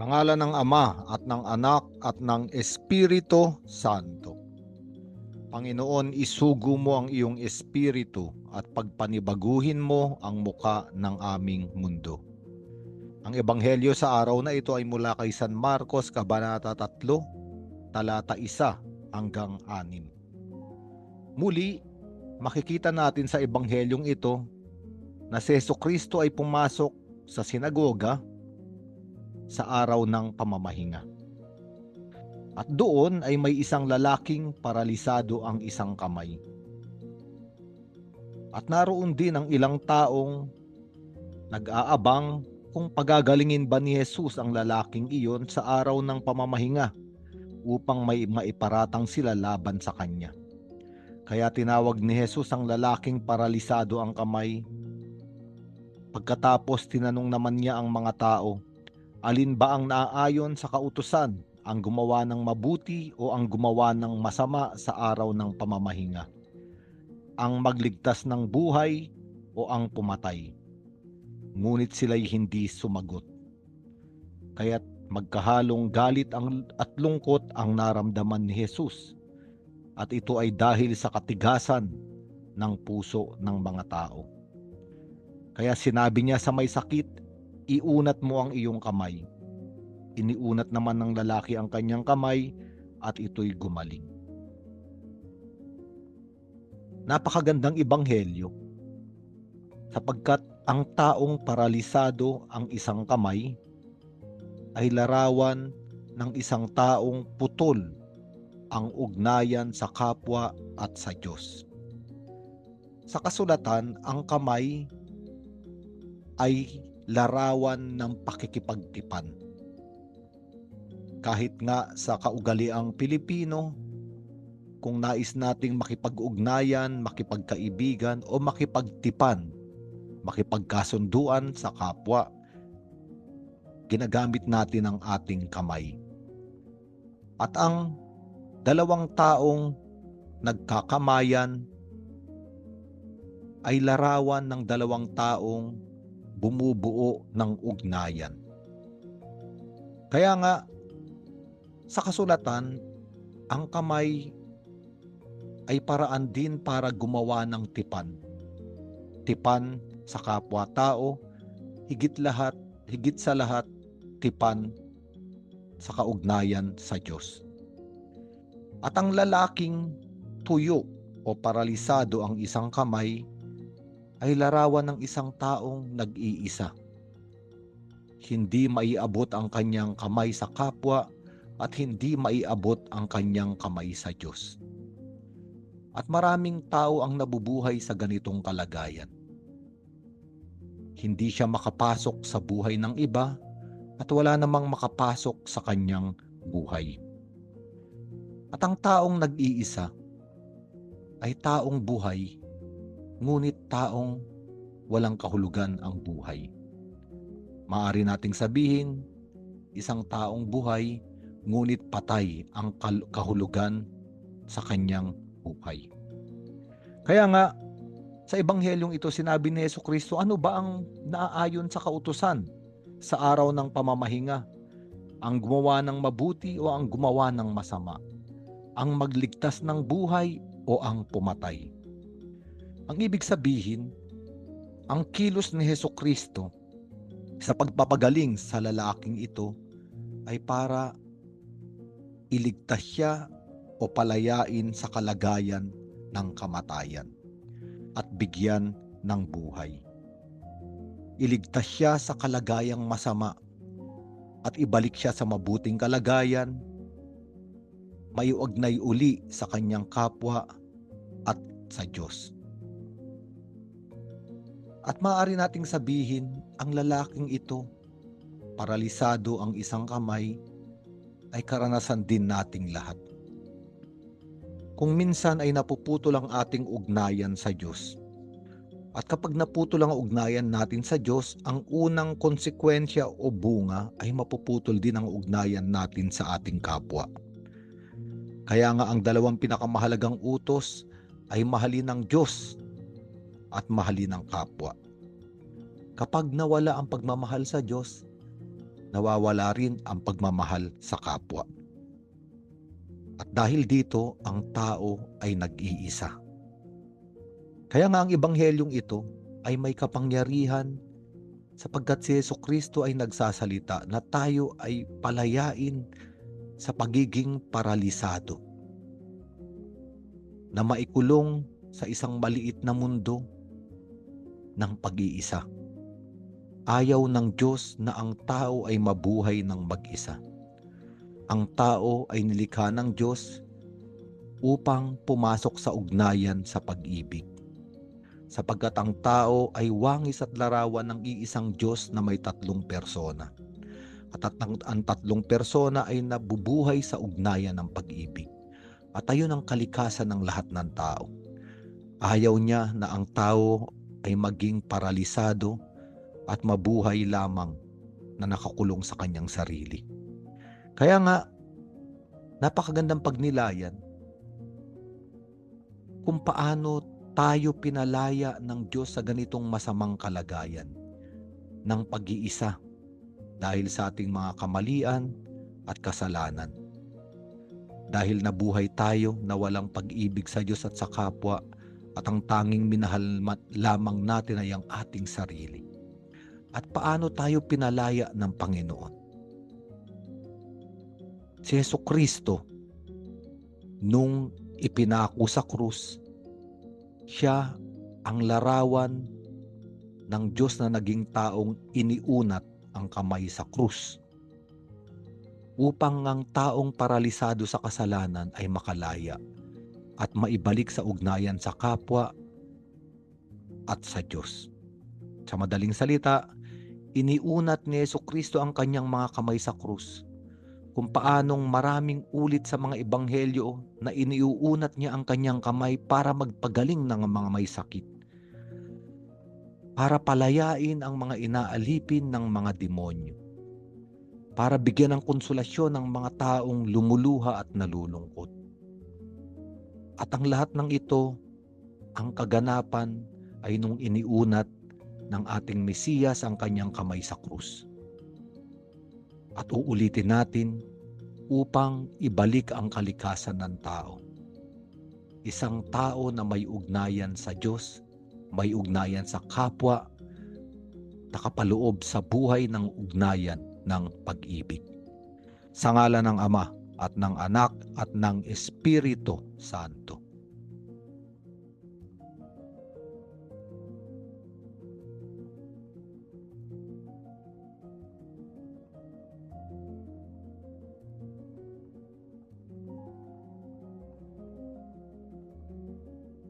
Pangalan ng Ama at ng Anak at ng Espiritu Santo. Panginoon, isugo mo ang iyong espiritu at pagpanibaguhin mo ang muka ng aming mundo. Ang ebanghelyo sa araw na ito ay mula kay San Marcos, Kabanata 3, talata 1 hanggang 6. Muli, makikita natin sa ebanghelyong ito na si Jesucristo ay pumasok sa sinagoga sa araw ng pamamahinga. At doon ay may isang lalaking paralisado ang isang kamay. At naroon din ang ilang taong nag-aabang kung pagagalingin ba ni Jesus ang lalaking iyon sa araw ng pamamahinga upang may maiparatang sila laban sa kanya. Kaya tinawag ni Jesus ang lalaking paralisado ang kamay. Pagkatapos tinanong naman niya ang mga tao, alin ba ang naaayon sa kautusan? Ang gumawa ng mabuti o ang gumawa ng masama sa araw ng pamamahinga? Ang magligtas ng buhay o ang pumatay? Ngunit sila'y hindi sumagot. Kaya't magkahalong galit at lungkot ang naramdaman ni Jesus. At ito ay dahil sa katigasan ng puso ng mga tao. Kaya sinabi niya sa may sakit, iunat mo ang iyong kamay. Iniunat naman ng lalaki ang kanyang kamay at ito'y gumaling. Napakagandang ebanghelyo sapagkat ang taong paralisado ang isang kamay ay larawan ng isang taong putol ang ugnayan sa kapwa at sa Diyos. Sa kasulatan, ang kamay ay larawan ng pakikipagtipan. Kahit nga sa kaugaliang Pilipino, kung nais nating makipag-ugnayan, makipagkaibigan o makipagtipan, makipagkasunduan sa kapwa, ginagamit natin ang ating kamay. At ang dalawang taong nagkakamayan ay larawan ng dalawang taong bumubuo ng ugnayan. Kaya nga, sa kasulatan, ang kamay ay paraan din para gumawa ng tipan. Tipan sa kapwa-tao, higit sa lahat, tipan sa kaugnayan sa Diyos. At ang lalaking tuyo o paralisado ang isang kamay ay larawan ng isang taong nag-iisa. Hindi maiabot ang kanyang kamay sa kapwa at hindi maiabot ang kanyang kamay sa Diyos. At maraming tao ang nabubuhay sa ganitong kalagayan. Hindi siya makapasok sa buhay ng iba at wala namang makapasok sa kanyang buhay. At ang taong nag-iisa ay taong buhay, ngunit taong walang kahulugan ang buhay. Maaari nating sabihin, isang taong buhay, ngunit patay ang kahulugan sa kanyang buhay. Kaya nga, sa ebanghelyong ito sinabi ni Jesucristo, ano ba ang naaayon sa kautusan sa araw ng pamamahinga? Ang gumawa ng mabuti o ang gumawa ng masama? Ang magligtas ng buhay o ang pumatay? Ang ibig sabihin, ang kilos ni Jesucristo sa pagpapagaling sa lalaking ito ay para iligtas siya o palayain sa kalagayan ng kamatayan at bigyan ng buhay. Iligtas siya sa kalagayang masama at ibalik siya sa mabuting kalagayan, maiugnay uli sa kanyang kapwa at sa Diyos. At maaari nating sabihin, ang lalaking ito, paralisado ang isang kamay, ay karanasan din nating lahat. Kung minsan ay napuputol ang ating ugnayan sa Diyos. At kapag naputol ang ugnayan natin sa Diyos, ang unang konsekwensya o bunga ay mapuputol din ang ugnayan natin sa ating kapwa. Kaya nga ang dalawang pinakamahalagang utos ay mahalin ang Diyos at mahalin ang kapwa. Kapag nawala ang pagmamahal sa Diyos, nawawala rin ang pagmamahal sa kapwa. At dahil dito, ang tao ay nag-iisa. Kaya nga ang ebanghelyong ito ay may kapangyarihan sapagkat si Jesucristo ay nagsasalita na tayo ay palayain sa pagiging paralisado, na maikulong sa isang maliit na mundo ng pag-iisa. Ayaw ng Diyos na ang tao ay mabuhay ng mag-isa. Ang tao ay nilikha ng Diyos upang pumasok sa ugnayan sa pag-ibig, sapagkat ang tao ay wangis at larawan ng iisang Diyos na may tatlong persona. At ang tatlong persona ay nabubuhay sa ugnayan ng pag-ibig. At ayun ang kalikasan ng lahat ng tao. Ayaw niya na ang tao ay maging paralisado at mabuhay lamang na nakakulong sa kanyang sarili. Kaya nga, napakagandang pagnilayan kung paano tayo pinalaya ng Diyos sa ganitong masamang kalagayan ng pag-iisa dahil sa ating mga kamalian at kasalanan. Dahil nabuhay tayo na walang pag-ibig sa Diyos at sa kapwa, at ang tanging minahal lamang natin ay ang ating sarili. At paano tayo pinalaya ng Panginoon? Si Jesucristo, nung ipinako sa krus, siya ang larawan ng Diyos na naging taong iniunat ang kamay sa krus upang ang taong paralisado sa kasalanan ay makalaya at maibalik sa ugnayan sa kapwa at sa Diyos. Sa madaling salita, iniunat ni Jesucristo ang kanyang mga kamay sa krus, kung paanong maraming ulit sa mga ebanghelyo na iniuunat niya ang kanyang kamay para magpagaling ng mga may sakit, para palayain ang mga inaalipin ng mga demonyo, para bigyan ng konsolasyon ng mga taong lumuluha at nalulungkot. At ang lahat ng ito, ang kaganapan ay nung iniunat ng ating Mesiyas ang kanyang kamay sa krus. At uulitin natin upang ibalik ang kalikasan ng tao. Isang tao na may ugnayan sa Diyos, may ugnayan sa kapwa, nakapaloob sa buhay ng ugnayan ng pag-ibig. Sa ngalan ng Ama at ng Anak at ng Espiritu Santo.